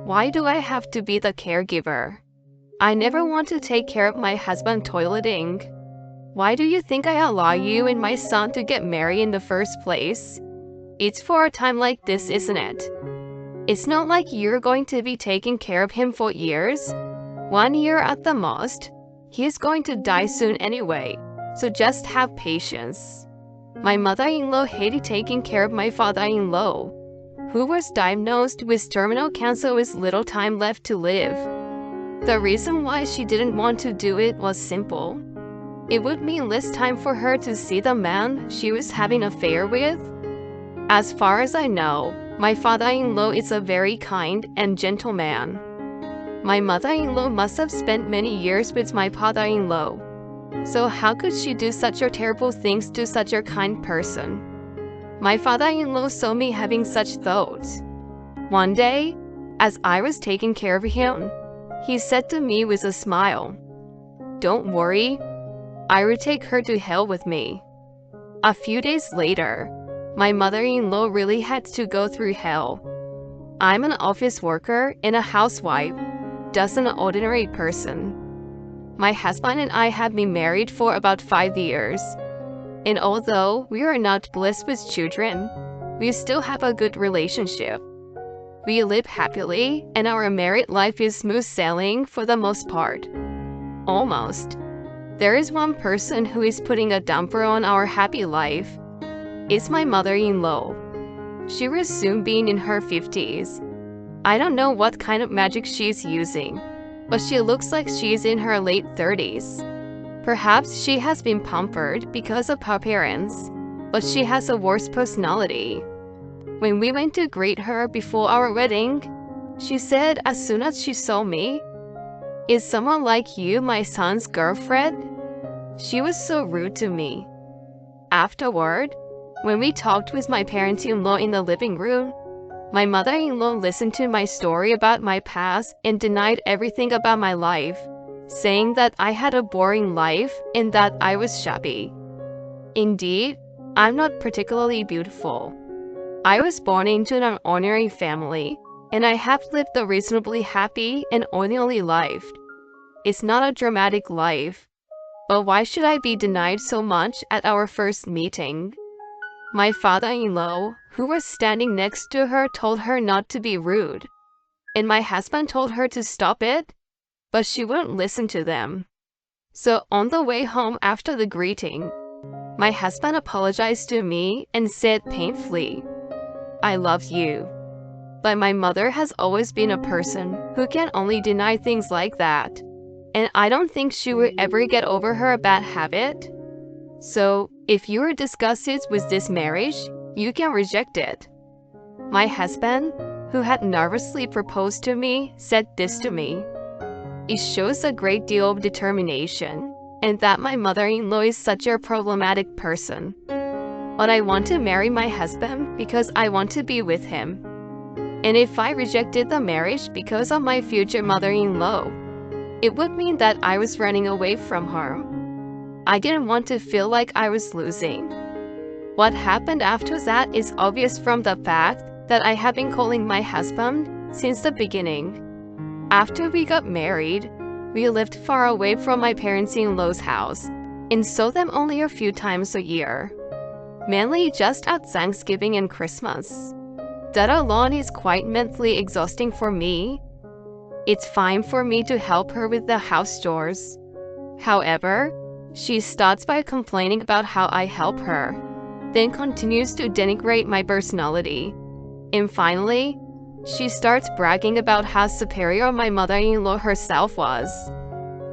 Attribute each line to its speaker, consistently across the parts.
Speaker 1: Why do I have to be the caregiver? I never want to take care of my husband toileting. Why do you think I allow you and my son to get married in the first place? It's for a time like this, isn't it? It's not like you're going to be taking care of him for years. 1 year at the most. He's going to die soon anyway, so just have patience. My mother-in-law hated taking care of my father-in-law, who was diagnosed with terminal cancer with little time left to live. The reason why she didn't want to do it was simple. It would mean less time for her to see the man she was having an affair with. As far as I know, my father-in-law is a very kind and gentle man. My mother-in-law must have spent many years with my father-in-law. So how could she do such a terrible things to such a kind person? My father-in-law saw me having such thoughts. One day, as I was taking care of him, he said to me with a smile, "Don't worry, I will take her to hell with me." A few days later, my mother-in-law really had to go through hell. I'm an office worker and a housewife, just an ordinary person. My husband and I have been married for about 5 years. And although we are not blessed with children, we still have a good relationship. We live happily, and our married life is smooth sailing for the most part. Almost. There is one person who is putting a damper on our happy life. It's my mother-in-law. She will soon be in her 50s. I don't know what kind of magic she's using, but she looks like she's in her late 30s. Perhaps she has been pampered because of her parents, but she has a worse personality. When we went to greet her before our wedding, she said as soon as she saw me, "Is someone like you my son's girlfriend?" She was so rude to me. Afterward, when we talked with my parents-in-law in the living room, my mother-in-law listened to my story about my past and denied everything about my life, saying that I had a boring life and that I was shabby. Indeed, I'm not particularly beautiful. I was born into an ordinary family, and I have lived a reasonably happy and ordinary life. It's not a dramatic life, but why should I be denied so much at our first meeting? My father-in-law, who was standing next to her, told her not to be rude, and my husband told her to stop it, but she wouldn't listen to them. So on the way home after the greeting, my husband apologized to me and said painfully, "I love you." But my mother has always been a person who can only deny things like that, and I don't think she will ever get over her bad habit. So, if you are disgusted with this marriage, you can reject it. My husband, who had nervously proposed to me, said this to me. It shows a great deal of determination, and that my mother-in-law is such a problematic person. But I want to marry my husband because I want to be with him. And if I rejected the marriage because of my future mother-in-law, it would mean that I was running away from her. I didn't want to feel like I was losing. What happened after that is obvious from the fact that I have been calling my husband since the beginning. After we got married, we lived far away from my parents-in-law's house and saw them only a few times a year, mainly just at Thanksgiving and Christmas. That alone is quite mentally exhausting for me. It's fine for me to help her with the house chores. However, she starts by complaining about how I help her, then continues to denigrate my personality. And finally, she starts bragging about how superior my mother-in-law herself was.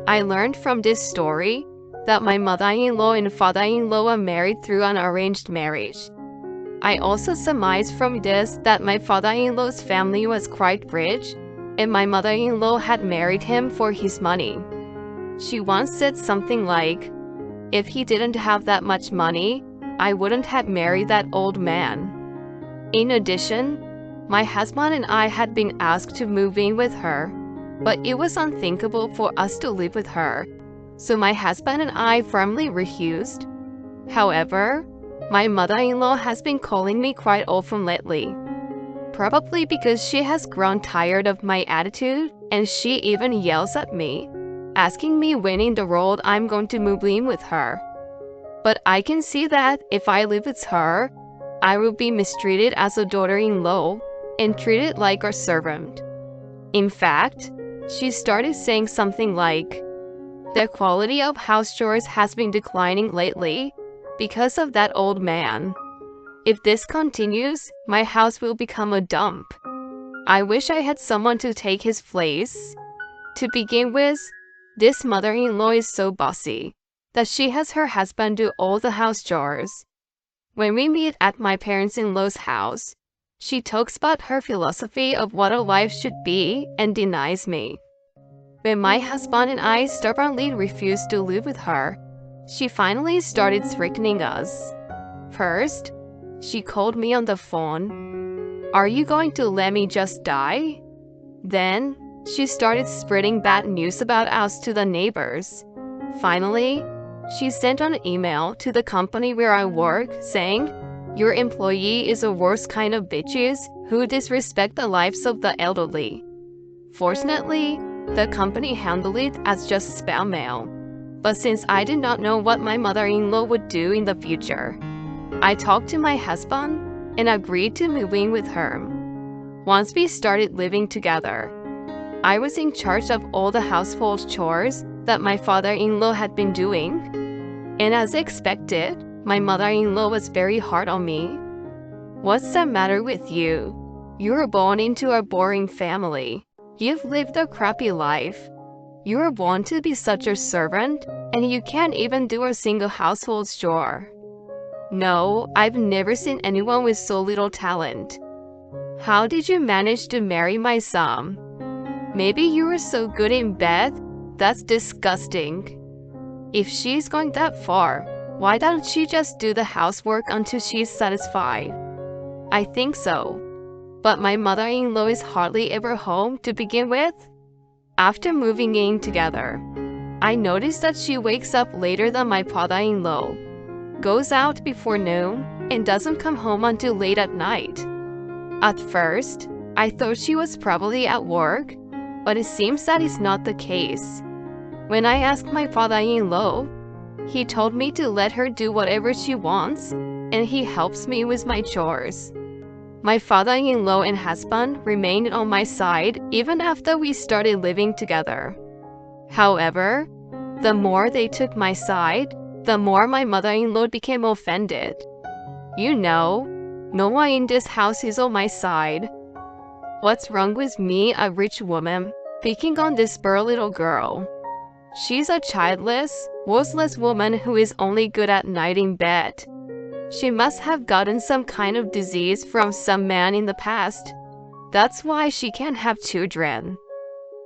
Speaker 1: I learned from this story that my mother-in-law and father-in-law were married through an arranged marriage. I also surmised from this that my father-in-law's family was quite rich, and my mother-in-law had married him for his money. She once said something like, "If he didn't have that much money, I wouldn't have married that old man." In addition, my husband and I had been asked to move in with her, but it was unthinkable for us to live with her, so my husband and I firmly refused. However, my mother-in-law has been calling me quite often lately. Probably because she has grown tired of my attitude, and she even yells at me, asking me when in the world I'm going to move in with her. But I can see that if I live with her, I will be mistreated as a daughter-in-law and treated like a servant. In fact, she started saying something like, "The quality of house chores has been declining lately because of that old man. If this continues, my house will become a dump. I wish I had someone to take his place." To begin with, this mother-in-law is so bossy that she has her husband do all the house chores. When we meet at my parents-in-law's house, she talks about her philosophy of what a wife should be and denies me. When my husband and I stubbornly refused to live with her, she finally started threatening us. First, she called me on the phone. "Are you going to let me just die?" Then, she started spreading bad news about us to the neighbors. Finally, she sent an email to the company where I work saying, "Your employee is the worst kind of bitches who disrespect the lives of the elderly." Fortunately, the company handled it as just spam mail. But since I did not know what my mother-in-law would do in the future, I talked to my husband and agreed to move in with her. Once we started living together, I was in charge of all the household chores that my father-in-law had been doing. And as expected, my mother-in-law was very hard on me. "What's the matter with you? You were born into a boring family. You've lived a crappy life. You were born to be such a servant, and you can't even do a single household chore. No, I've never seen anyone with so little talent. How did you manage to marry my son? Maybe you were so good in bed? That's disgusting. If she's going that far, why doesn't she just do the housework until she's satisfied?" I think so. But my mother-in-law is hardly ever home to begin with. After moving in together, I noticed that she wakes up later than my father-in-law, goes out before noon, and doesn't come home until late at night. At first, I thought she was probably at work, but it seems that is not the case. When I asked my father-in-law, he told me to let her do whatever she wants, and he helps me with my chores. My father-in-law and husband remained on my side even after we started living together. However, the more they took my side, the more my mother-in-law became offended. "You know, no one in this house is on my side. What's wrong with me, a rich woman, picking on this poor little girl? She's a childless, worthless woman who is only good at night in bed. She must have gotten some kind of disease from some man in the past. That's why she can't have children."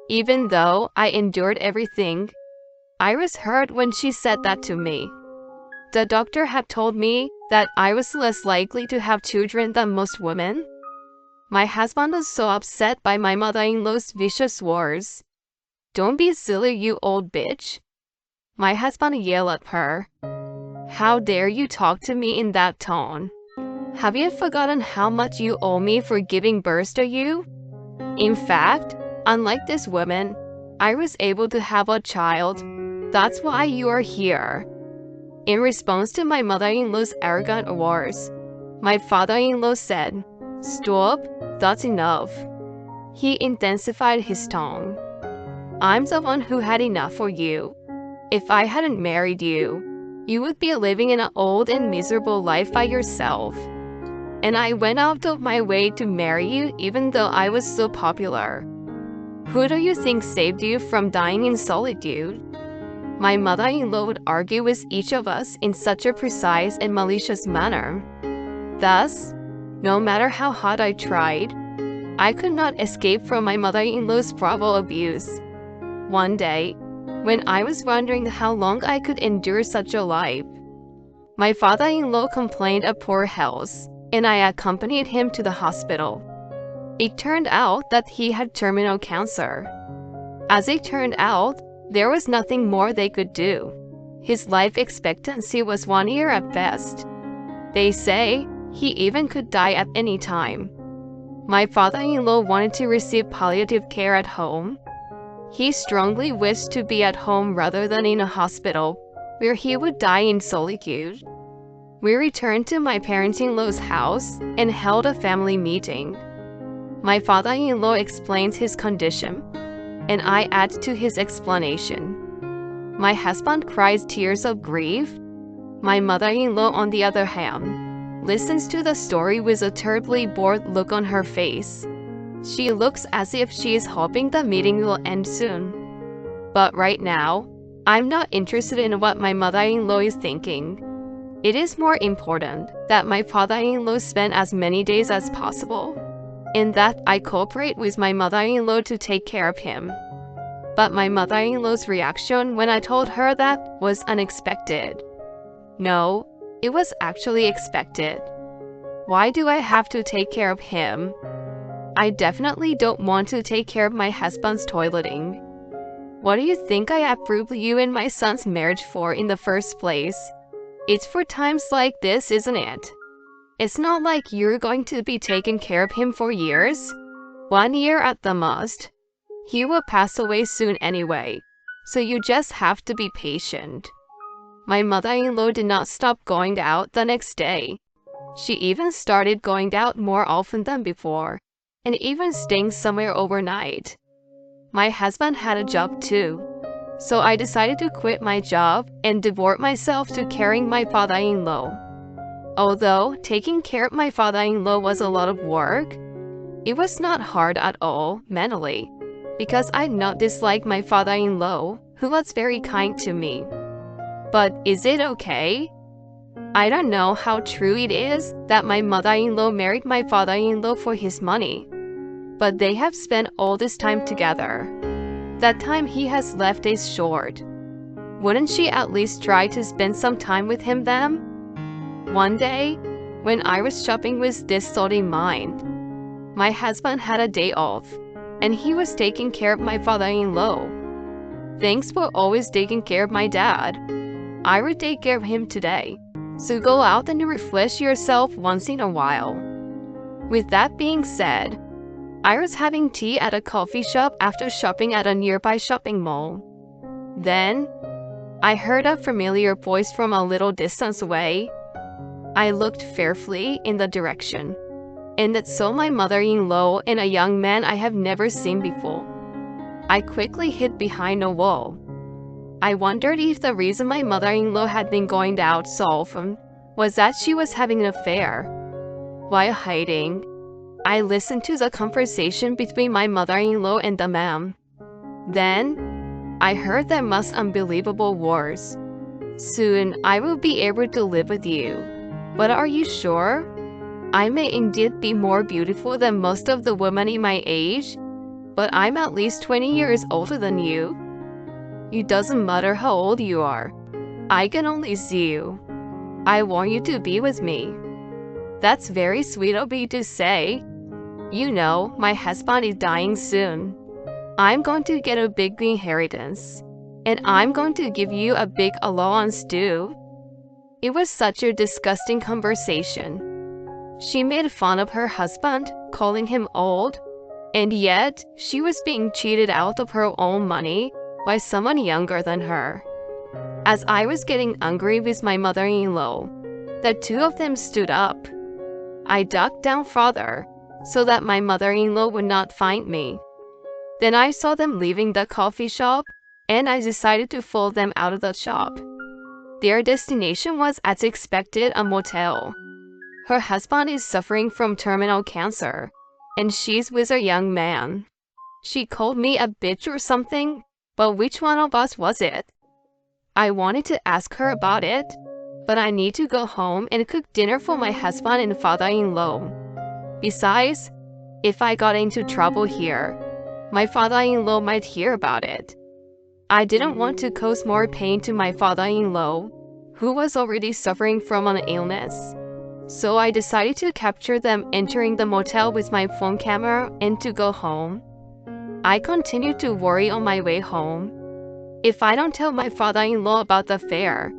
Speaker 1: Even though I endured everything, I was hurt when she said that to me. The doctor had told me that I was less likely to have children than most women. My husband was so upset by my mother-in-law's vicious words. "Don't be silly, you old bitch." My husband yelled at her. "How dare you talk to me in that tone? Have you forgotten how much you owe me for giving birth to you? In fact, unlike this woman, I was able to have a child. That's why you are here." In response to my mother-in-law's arrogant words, my father-in-law said, "Stop, that's enough." He intensified his tone. "I'm the one who had enough for you. If I hadn't married you, you would be living in an old and miserable life by yourself. And I went out of my way to marry you even though I was so popular. Who do you think saved you from dying in solitude?" My mother-in-law would argue with each of us in such a precise and malicious manner. Thus, no matter how hard I tried, I could not escape from my mother-in-law's verbal abuse. One day, when I was wondering how long I could endure such a life, my father-in-law complained of poor health, and I accompanied him to the hospital. It turned out that he had terminal cancer. As it turned out, there was nothing more they could do. His life expectancy was 1 year at best. They say he even could die at any time. My father-in-law wanted to receive palliative care at home. He strongly wished to be at home rather than in a hospital, where he would die in solitude. We returned to my parents-in-law's house and held a family meeting. My father-in-law explains his condition, and I add to his explanation. My husband cries tears of grief. My mother-in-law, on the other hand, listens to the story with a terribly bored look on her face. She looks as if she is hoping the meeting will end soon. But right now, I'm not interested in what my mother-in-law is thinking. It is more important that my father-in-law spend as many days as possible, and that I cooperate with my mother-in-law to take care of him. But my mother-in-law's reaction when I told her that was unexpected. No, it was actually expected. Why do I have to take care of him? I definitely don't want to take care of my husband's toileting. What do you think I approved you and my son's marriage for in the first place? It's for times like this, isn't it? It's not like you're going to be taking care of him for years. 1 year at the most. He will pass away soon anyway, so you just have to be patient. My mother-in-law did not stop going out the next day. She even started going out more often than before, and even staying somewhere overnight. My husband had a job too, so I decided to quit my job and devote myself to caring my father-in-law. Although taking care of my father-in-law was a lot of work, it was not hard at all mentally, because I did not dislike my father-in-law, who was very kind to me. But is it okay? I don't know how true it is that my mother-in-law married my father-in-law for his money, but they have spent all this time together. That time he has left is short. Wouldn't she at least try to spend some time with him then? One day, when I was shopping with this thought in mind, my husband had a day off, and he was taking care of my father-in-law. Thanks for always taking care of my dad. I will take care of him today, so go out and refresh yourself once in a while. With that being said, I was having tea at a coffee shop after shopping at a nearby shopping mall. Then, I heard a familiar voice from a little distance away. I looked fearfully in the direction, and it saw my mother-in-law and a young man I have never seen before. I quickly hid behind a wall. I wondered if the reason my mother-in-law had been going out so often was that she was having an affair. While hiding, I listened to the conversation between my mother-in-law and the man. Then, I heard their most unbelievable words. Soon, I will be able to live with you. But are you sure? I may indeed be more beautiful than most of the women in my age, but I'm at least 20 years older than you. It doesn't matter how old you are. I can only see you. I want you to be with me. That's very sweet of you to say. You know, my husband is dying soon. I'm going to get a big inheritance, and I'm going to give you a big allowance too. It was such a disgusting conversation. She made fun of her husband, calling him old, and yet she was being cheated out of her own money by someone younger than her. As I was getting angry with my mother-in-law, the two of them stood up. I ducked down farther, so that my mother-in-law would not find me. Then I saw them leaving the coffee shop, and I decided to follow them out of the shop. Their destination was, as expected, a motel. Her husband is suffering from terminal cancer, and she's with a young man. She called me a bitch or something, but which one of us was it? I wanted to ask her about it, but I need to go home and cook dinner for my husband and father-in-law. Besides, if I got into trouble here, my father-in-law might hear about it. I didn't want to cause more pain to my father-in-law, who was already suffering from an illness. So I decided to capture them entering the motel with my phone camera and to go home. I continued to worry on my way home. If I don't tell my father-in-law about the affair,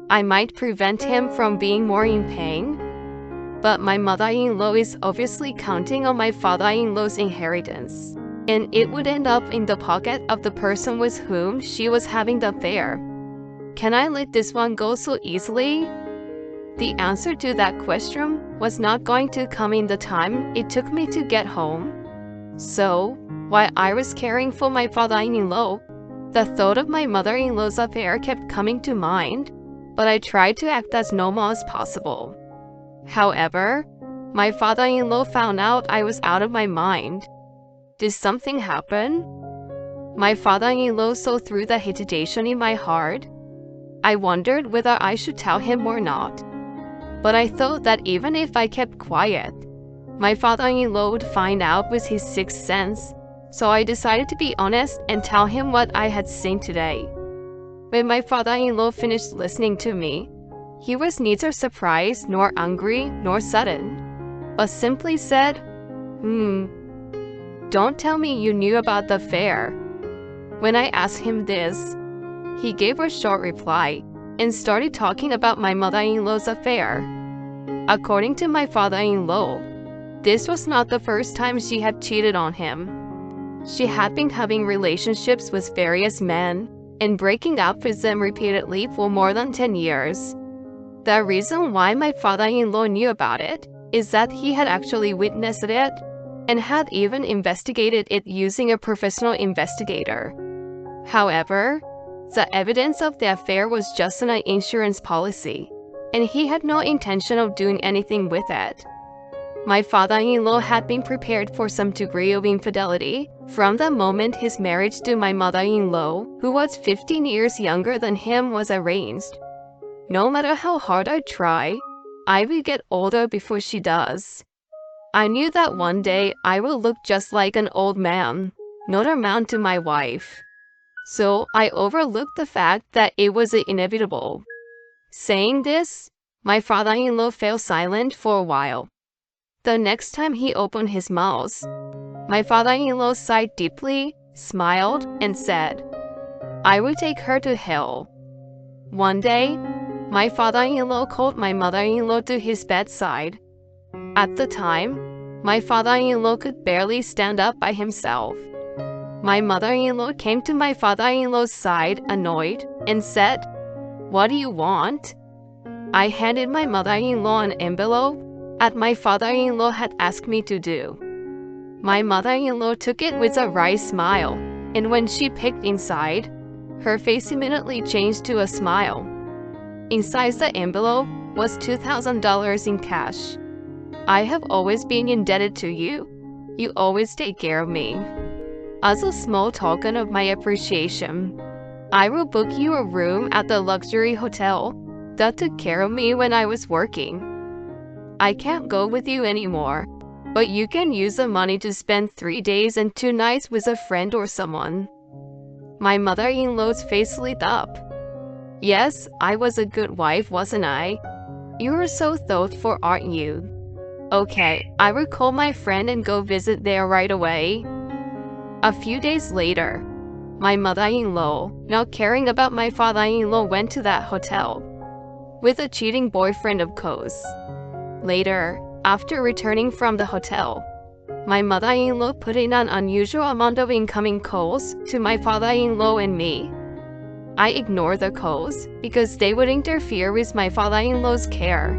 Speaker 1: I might prevent him from being more in pain. But my mother-in-law is obviously counting on my father-in-law's inheritance, and it would end up in the pocket of the person with whom she was having the affair. Can I let this one go so easily? The answer to that question was not going to come in the time it took me to get home. So, while I was caring for my father-in-law, the thought of my mother-in-law's affair kept coming to mind, but I tried to act as normal as possible. However, my father-in-law found out I was out of my mind. Did something happen? My father-in-law saw through the hesitation in my heart. I wondered whether I should tell him or not. But I thought that even if I kept quiet, my father-in-law would find out with his sixth sense, so I decided to be honest and tell him what I had seen today. When my father-in-law finished listening to me, he was neither surprised nor angry nor sudden, but simply said, Don't tell me you knew about the affair." When I asked him this, he gave a short reply and started talking about my mother-in-law's affair. According to my father-in-law, this was not the first time she had cheated on him. She had been having relationships with various men and breaking up with them repeatedly for more than 10 years. The reason why my father-in-law knew about it is that he had actually witnessed it and had even investigated it using a professional investigator. However, the evidence of the affair was just an insurance policy, and he had no intention of doing anything with it. My father-in-law had been prepared for some degree of infidelity from the moment his marriage to my mother-in-law, who was 15 years younger than him, was arranged. No matter how hard I try, I will get older before she does. I knew that one day I will look just like an old man, not a man to my wife. So I overlooked the fact that it was inevitable. Saying this, my father-in-law fell silent for a while. The next time he opened his mouth, my father-in-law sighed deeply, smiled, and said, "I will take her to hell." One day, my father-in-law called my mother-in-law to his bedside. At the time, my father-in-law could barely stand up by himself. My mother-in-law came to my father-in-law's side, annoyed, and said, "What do you want?" I handed my mother-in-law an envelope that my father-in-law had asked me to do. My mother-in-law took it with a wry smile, and when she peeked inside, her face immediately changed to a smile. Inside the envelope was $2,000 in cash. "I have always been indebted to you. You always take care of me. As a small token of my appreciation, I will book you a room at the luxury hotel that took care of me when I was working. I can't go with you anymore, but you can use the money to spend 3 days and 2 nights with a friend or someone." My mother-in-law's face lit up. Yes, I was a good wife, wasn't I? You are so thoughtful, aren't you? Okay, I will call my friend and go visit there right away. A few days later, my mother-in-law, not caring about my father-in-law, went to that hotel. With a cheating boyfriend, of course. Later, after returning from the hotel, my mother-in-law put in an unusual amount of incoming calls to my father-in-law and me. I ignored the calls because they would interfere with my father-in-law's care,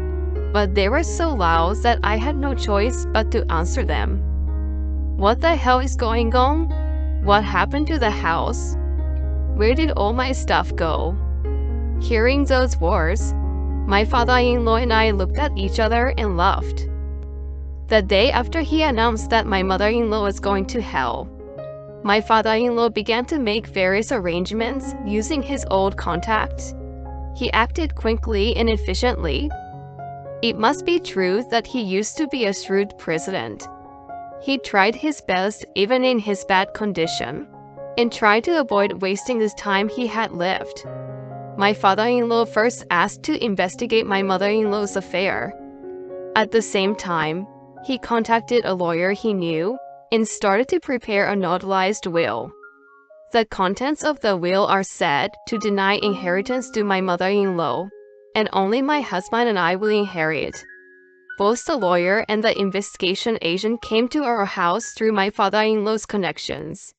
Speaker 1: but they were so loud that I had no choice but to answer them. What the hell is going on? What happened to the house? Where did all my stuff go? Hearing those words, my father-in-law and I looked at each other and laughed. The day after he announced that my mother-in-law was going to hell, my father-in-law began to make various arrangements using his old contacts. He acted quickly and efficiently. It must be true that he used to be a shrewd president. He tried his best even in his bad condition, and tried to avoid wasting the time he had left. My father-in-law first asked to investigate my mother-in-law's affair. At the same time, he contacted a lawyer he knew and started to prepare a notarized will. The contents of the will are said to deny inheritance to my mother-in-law, and only my husband and I will inherit. Both the lawyer and the investigation agent came to our house through my father-in-law's connections.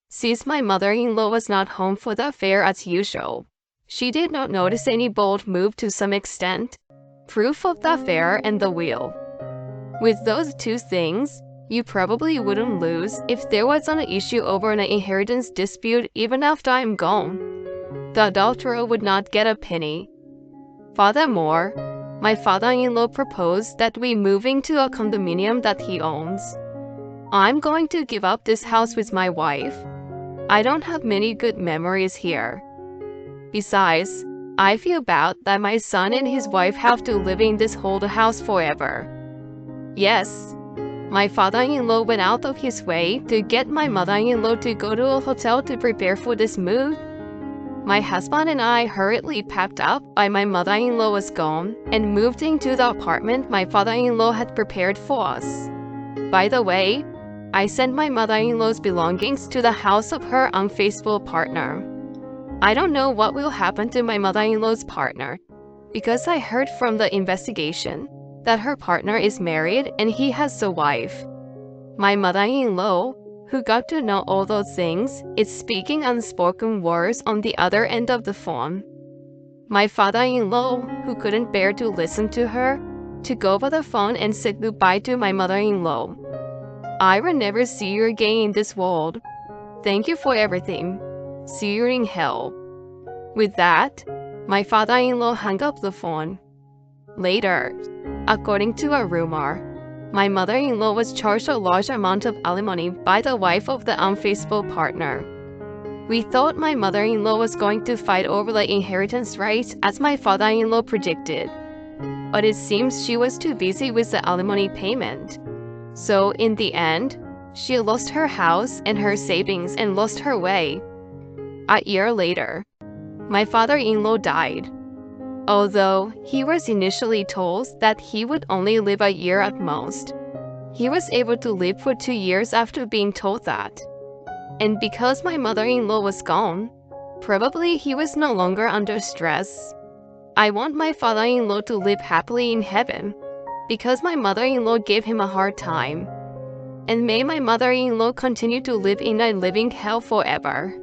Speaker 1: Since my mother-in-law was not home for the affair as usual, she did not notice any bold move to some extent, proof of the affair and the will. With those two things, you probably wouldn't lose if there was an issue over an inheritance dispute even after I'm gone. The adulterer would not get a penny. Furthermore, my father-in-law proposed that we move into a condominium that he owns. I'm going to give up this house with my wife. I don't have many good memories here. Besides, I feel bad that my son and his wife have to live in this old house forever. Yes, my father-in-law went out of his way to get my mother-in-law to go to a hotel to prepare for this move. My husband and I hurriedly packed up while my mother-in-law was gone and moved into the apartment my father-in-law had prepared for us. By the way, I sent my mother-in-law's belongings to the house of her unfaithful partner. I don't know what will happen to my mother-in-law's partner, because I heard from the investigation that her partner is married and he has a wife. My mother-in-law, who got to know all those things, is speaking unspoken words on the other end of the phone. My father-in-law, who couldn't bear to listen to her, took over the phone and said goodbye to my mother-in-law. I will never see you again in this world. Thank you for everything. See you in hell. With that, my father-in-law hung up the phone. Later, according to a rumor, my mother-in-law was charged a large amount of alimony by the wife of the unfaithful partner. We thought my mother-in-law was going to fight over the inheritance rights as my father-in-law predicted. But it seems she was too busy with the alimony payment. So in the end, she lost her house and her savings and lost her way. A year later, my father-in-law died. Although he was initially told that he would only live a year at most, he was able to live for 2 years after being told that. And because my mother-in-law was gone, probably he was no longer under stress. I want my father-in-law to live happily in heaven, because my mother-in-law gave him a hard time. And may my mother-in-law continue to live in a living hell forever.